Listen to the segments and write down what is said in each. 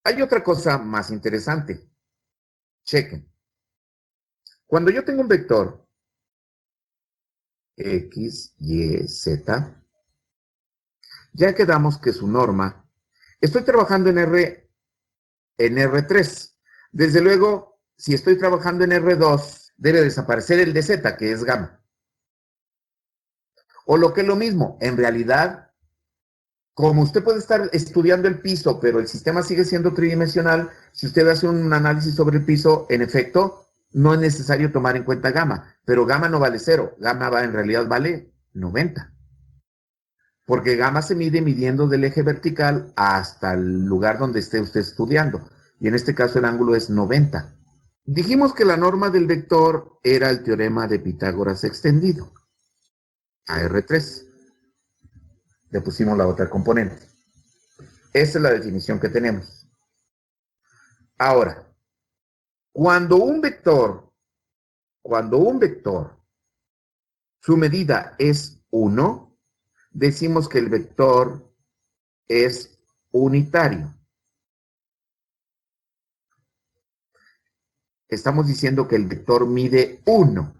Hay otra cosa más interesante. Chequen. Cuando yo tengo un vector X, Y, Z, ya quedamos que su norma, estoy trabajando en R3. Desde luego, si estoy trabajando en R2, debe desaparecer el de Z, que es gamma. O lo que es lo mismo, en realidad, como usted puede estar estudiando el piso, pero el sistema sigue siendo tridimensional, si usted hace un análisis sobre el piso, en efecto, no es necesario tomar en cuenta gamma, pero gamma no vale 0, gamma en realidad vale 90. Porque gamma se mide midiendo del eje vertical hasta el lugar donde esté usted estudiando. Y en este caso el ángulo es 90. Dijimos que la norma del vector era el teorema de Pitágoras extendido a R3. Le pusimos la otra componente. Esa es la definición que tenemos. Ahora, cuando un vector, su medida es 1, decimos que el vector es unitario. Estamos diciendo que el vector mide 1.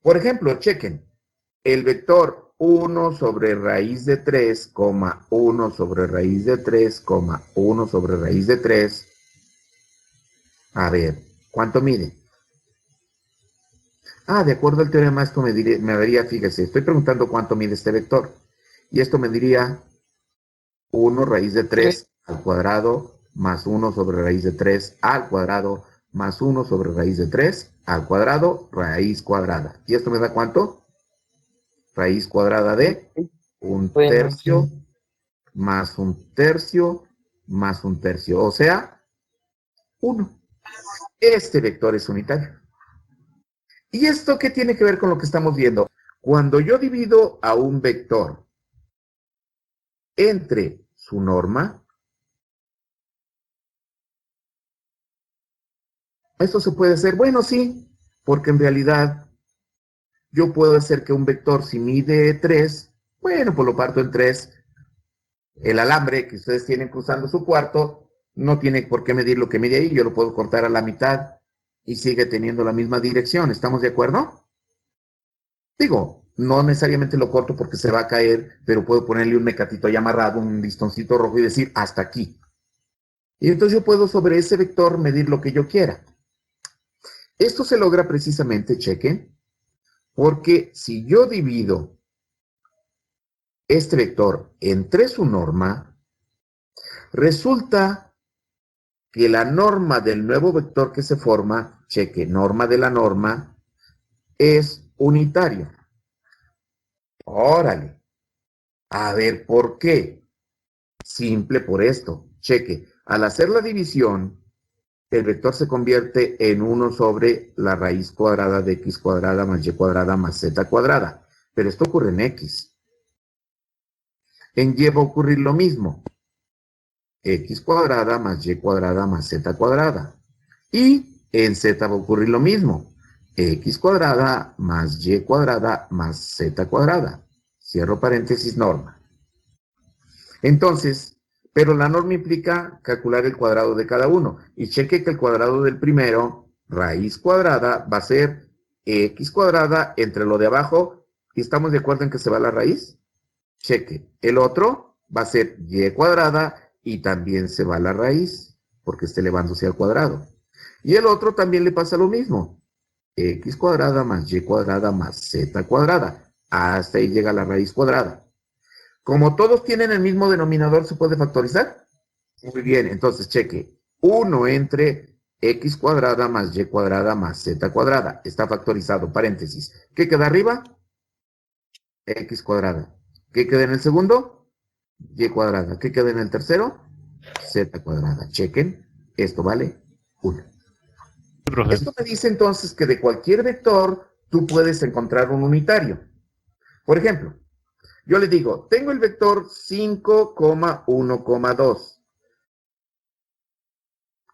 Por ejemplo, chequen, el vector 1 sobre raíz de 3, 1 sobre raíz de 3, 1 sobre raíz de 3. A ver, ¿cuánto mide? De acuerdo al teorema, esto me daría, fíjese, estoy preguntando cuánto mide este vector. Y esto me diría 1 raíz de 3 al cuadrado más 1 sobre raíz de 3 al cuadrado más 1 sobre raíz de 3 al cuadrado, raíz cuadrada. ¿Y esto me da cuánto? Raíz cuadrada de 1/3 más 1/3 más 1/3. O sea, 1. Este vector es unitario. ¿Y esto qué tiene que ver con lo que estamos viendo? Cuando yo divido a un vector entre su norma, esto se puede hacer, bueno, sí, porque en realidad yo puedo hacer que un vector, si mide 3, bueno, pues lo parto en 3. El alambre que ustedes tienen cruzando su cuarto no tiene por qué medir lo que mide ahí, yo lo puedo cortar a la mitad y sigue teniendo la misma dirección. ¿Estamos de acuerdo? Digo, no necesariamente lo corto porque se va a caer, pero puedo ponerle un mecatito ahí amarrado, un listoncito rojo y decir hasta aquí. Y entonces yo puedo sobre ese vector medir lo que yo quiera. Esto se logra precisamente, chequen, porque si yo divido este vector entre su norma, resulta que la norma del nuevo vector que se forma, cheque, norma de la norma, es unitario. Órale. A ver, ¿por qué? Simple por esto. Cheque, al hacer la división, el vector se convierte en 1 sobre la raíz cuadrada de x cuadrada más y cuadrada más z cuadrada. Pero esto ocurre en x. En y va a ocurrir lo mismo. X cuadrada más y cuadrada más z cuadrada. Y en z va a ocurrir lo mismo. X cuadrada más y cuadrada más z cuadrada. Cierro paréntesis, norma. Entonces, pero la norma implica calcular el cuadrado de cada uno. Y cheque que el cuadrado del primero, raíz cuadrada, va a ser x cuadrada entre lo de abajo. ¿Y estamos de acuerdo en que se va la raíz? Cheque. El otro va a ser y cuadrada y también se va la raíz, porque está elevándose al cuadrado. Y el otro también le pasa lo mismo. X cuadrada más y cuadrada más z cuadrada. Hasta ahí llega la raíz cuadrada. Como todos tienen el mismo denominador, ¿se puede factorizar? Muy bien, entonces cheque. 1 entre x cuadrada más y cuadrada más z cuadrada. Está factorizado, paréntesis. ¿Qué queda arriba? X cuadrada. ¿Qué queda en el segundo? Y cuadrada. ¿Qué queda en el tercero? Z cuadrada. Chequen. Esto vale 1. Esto me dice entonces que de cualquier vector tú puedes encontrar un unitario. Por ejemplo, yo le digo, tengo el vector 5,1,2.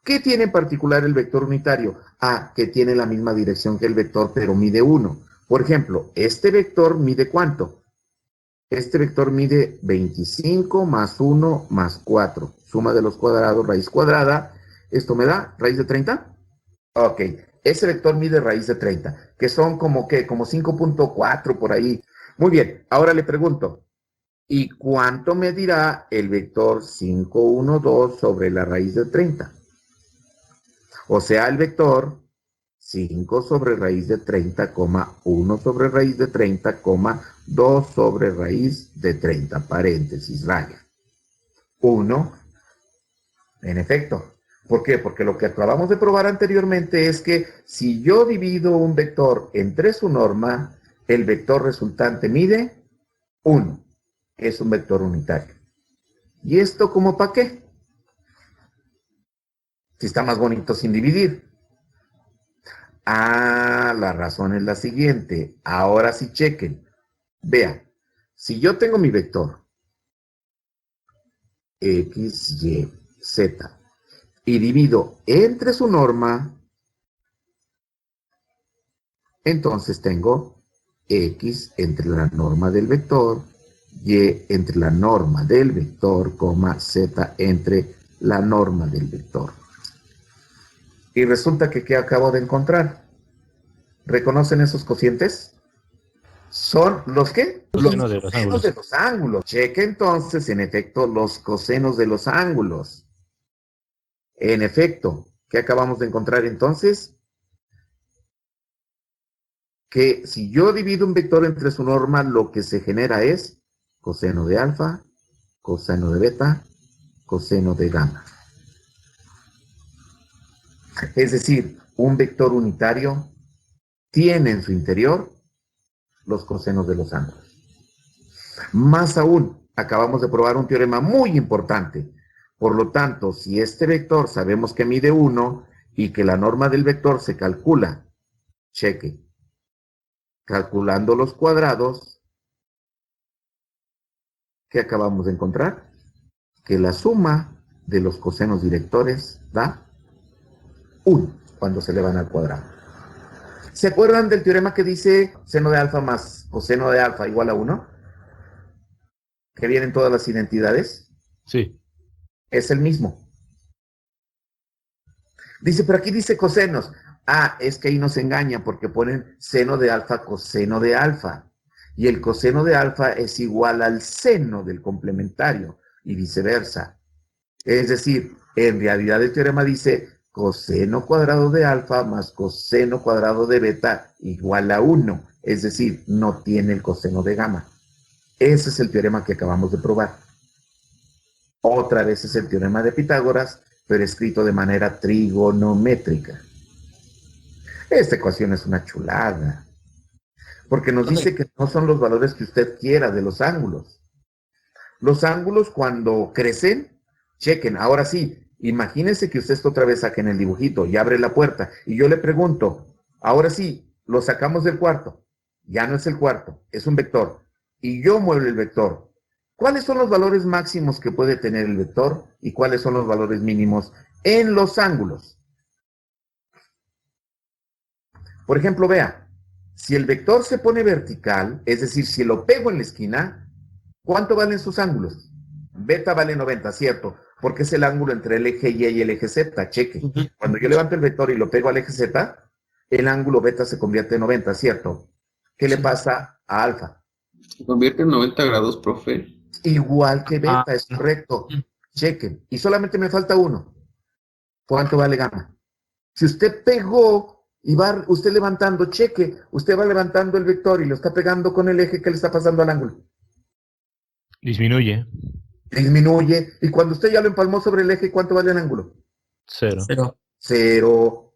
¿Qué tiene en particular el vector unitario? Que tiene la misma dirección que el vector, pero mide 1. Por ejemplo, este vector mide ¿cuánto? Este vector mide 25 más 1 más 4. suma de los cuadrados, raíz cuadrada. ¿Esto me da raíz de 30? Ok, ese vector mide raíz de 30, que son como 5.4 por ahí. Muy bien, ahora le pregunto, ¿y cuánto medirá el vector 512 sobre la raíz de 30? O sea, el vector 5 sobre raíz de 30, 1 sobre raíz de 30, 2 sobre raíz de 30, paréntesis, raya. 1, en efecto. ¿Por qué? Porque lo que acabamos de probar anteriormente es que si yo divido un vector entre su norma, el vector resultante mide 1. Es un vector unitario. ¿Y esto como para qué? Si está más bonito sin dividir. Ah, la razón es la siguiente. Ahora sí chequen. Vean, si yo tengo mi vector X, Y, Z y divido entre su norma, entonces tengo X entre la norma del vector, Y entre la norma del vector, Z entre la norma del vector. Y resulta que ¿qué acabo de encontrar? ¿Reconocen esos cocientes? ¿Son los qué? Los Cosenos de los cosenos ángulos. de los ángulos. Cheque entonces, en efecto, los cosenos de los ángulos. En efecto, ¿qué acabamos de encontrar entonces? Que si yo divido un vector entre su norma, lo que se genera es coseno de alfa, coseno de beta, coseno de gamma. Es decir, un vector unitario tiene en su interior los cosenos de los ángulos. Más aún, acabamos de probar un teorema muy importante. Por lo tanto, si este vector sabemos que mide 1 y que la norma del vector se calcula, cheque, calculando los cuadrados, ¿qué acabamos de encontrar? Que la suma de los cosenos directores da 1 cuando se elevan al cuadrado. ¿Se acuerdan del teorema que dice seno de alfa más coseno de alfa igual a 1? Que vienen todas las identidades. Sí. Es el mismo. Dice, pero aquí dice cosenos. Ah, es que ahí nos engaña porque ponen seno de alfa, coseno de alfa. Y el coseno de alfa es igual al seno del complementario y viceversa. Es decir, en realidad el teorema dice coseno cuadrado de alfa más coseno cuadrado de beta igual a 1. Es decir, no tiene el coseno de gamma. Ese es el teorema que acabamos de probar. Otra vez es el teorema de Pitágoras, pero escrito de manera trigonométrica. Esta ecuación es una chulada, porque nos dice que no son los valores que usted quiera de los ángulos. Los ángulos cuando crecen, chequen, ahora sí, imagínense que usted está otra vez acá en el dibujito y abre la puerta y yo le pregunto, ahora sí, lo sacamos del cuarto, ya no es el cuarto, es un vector, y yo muevo el vector. ¿Cuáles son los valores máximos que puede tener el vector y cuáles son los valores mínimos en los ángulos? Por ejemplo, vea, si el vector se pone vertical, es decir, si lo pego en la esquina, ¿cuánto valen sus ángulos? Beta vale 90, ¿cierto? Porque es el ángulo entre el eje Y y el eje Z, cheque. Cuando yo levanto el vector y lo pego al eje Z, el ángulo beta se convierte en 90, ¿cierto? ¿Qué le pasa a alfa? Se convierte en 90 grados, profe. Igual que beta, es correcto. Chequen. Y solamente me falta uno. ¿Cuánto vale gamma? Si usted pegó y va usted levantando, cheque, usted va levantando el vector y lo está pegando con el eje, ¿qué le está pasando al ángulo? Disminuye. Disminuye. Y cuando usted ya lo empalmó sobre el eje, ¿cuánto vale el ángulo? 0. Cero.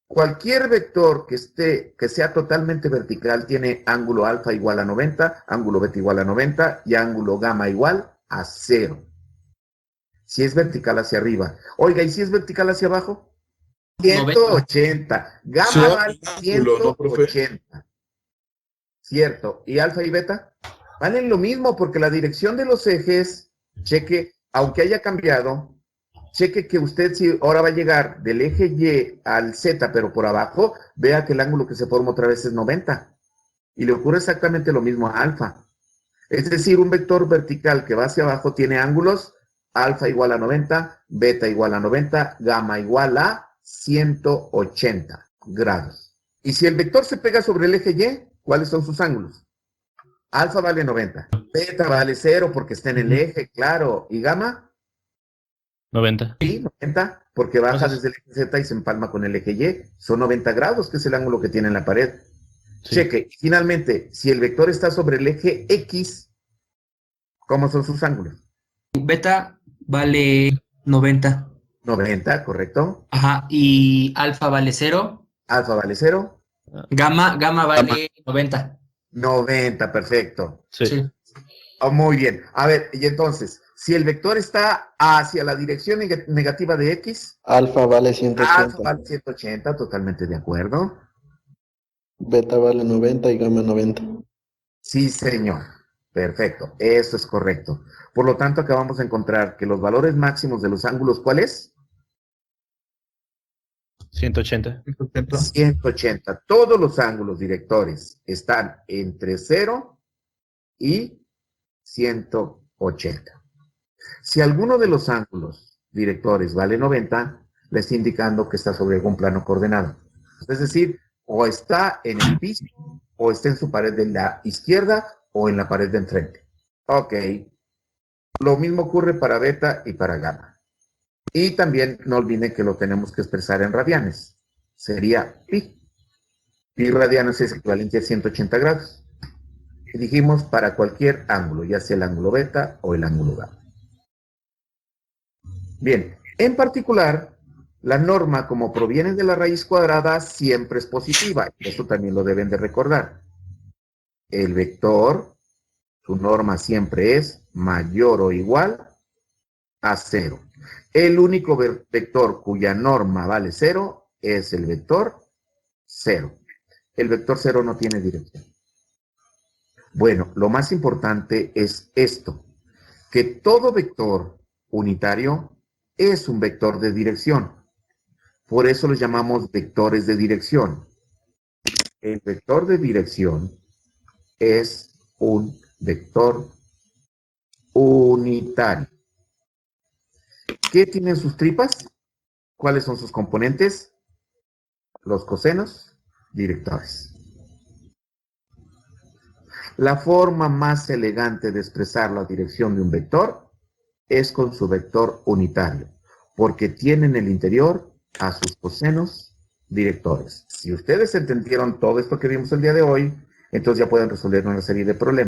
Cualquier vector que sea totalmente vertical tiene ángulo alfa igual a 90, ángulo beta igual a 90 y ángulo gamma igual a 0. Si es vertical hacia arriba. Oiga, ¿y si es vertical hacia abajo? 180. Gamma vale 180. ¿Cierto? ¿Y alfa y beta? Valen lo mismo porque la dirección de los ejes, cheque, aunque haya cambiado, cheque que usted si ahora va a llegar del eje Y al Z, pero por abajo, vea que el ángulo que se forma otra vez es 90. Y le ocurre exactamente lo mismo a alfa. Es decir, un vector vertical que va hacia abajo tiene ángulos alfa igual a 90, beta igual a 90, gamma igual a 180 grados. Y si el vector se pega sobre el eje Y, ¿cuáles son sus ángulos? Alfa vale 90, beta vale 0 porque está en el eje, claro, y gamma, 90. sí, 90, porque baja Entonces, desde el eje Z y se empalma con el eje Y, son 90 grados, que es el ángulo que tiene en la pared. sí. Cheque, finalmente, si el vector está sobre el eje X, ¿cómo son sus ángulos? Beta vale 90. 90, ¿correcto? Ajá, y alfa vale 0. Alfa vale 0, Gamma vale 90. 90, perfecto. Sí. Sí. Oh, muy bien. A ver, y entonces, si el vector está hacia la dirección negativa de X, Alfa vale alfa 180, vale 180, totalmente de acuerdo. beta vale 90 y gamma 90. Sí, señor. Perfecto, eso es correcto. Por lo tanto, acabamos de encontrar que los valores máximos de los ángulos, ¿cuáles? 180. 180. Todos los ángulos directores están entre 0 y 180. Si alguno de los ángulos directores vale 90, le está indicando que está sobre algún plano coordenado. Es decir, o está en el piso, o está en su pared de la izquierda, o en la pared de enfrente. Ok. Lo mismo ocurre para beta y para gamma. Y también no olviden que lo tenemos que expresar en radianes. Sería pi. Pi radianes es equivalente a 180 grados. Y dijimos para cualquier ángulo, ya sea el ángulo beta o el ángulo gamma. Bien, en particular, la norma como proviene de la raíz cuadrada siempre es positiva. Esto también lo deben de recordar. El vector, su norma siempre es mayor o igual a 0. El único vector cuya norma vale 0 es el vector 0. El vector 0 no tiene dirección. Bueno, lo más importante es esto, que todo vector unitario es un vector de dirección. Por eso los llamamos vectores de dirección. El vector de dirección es un vector unitario. ¿Qué tienen sus tripas? ¿Cuáles son sus componentes? Los cosenos directores. La forma más elegante de expresar la dirección de un vector es con su vector unitario, porque tiene en el interior a sus cosenos directores. Si ustedes entendieron todo esto que vimos el día de hoy, entonces ya pueden resolver una serie de problemas.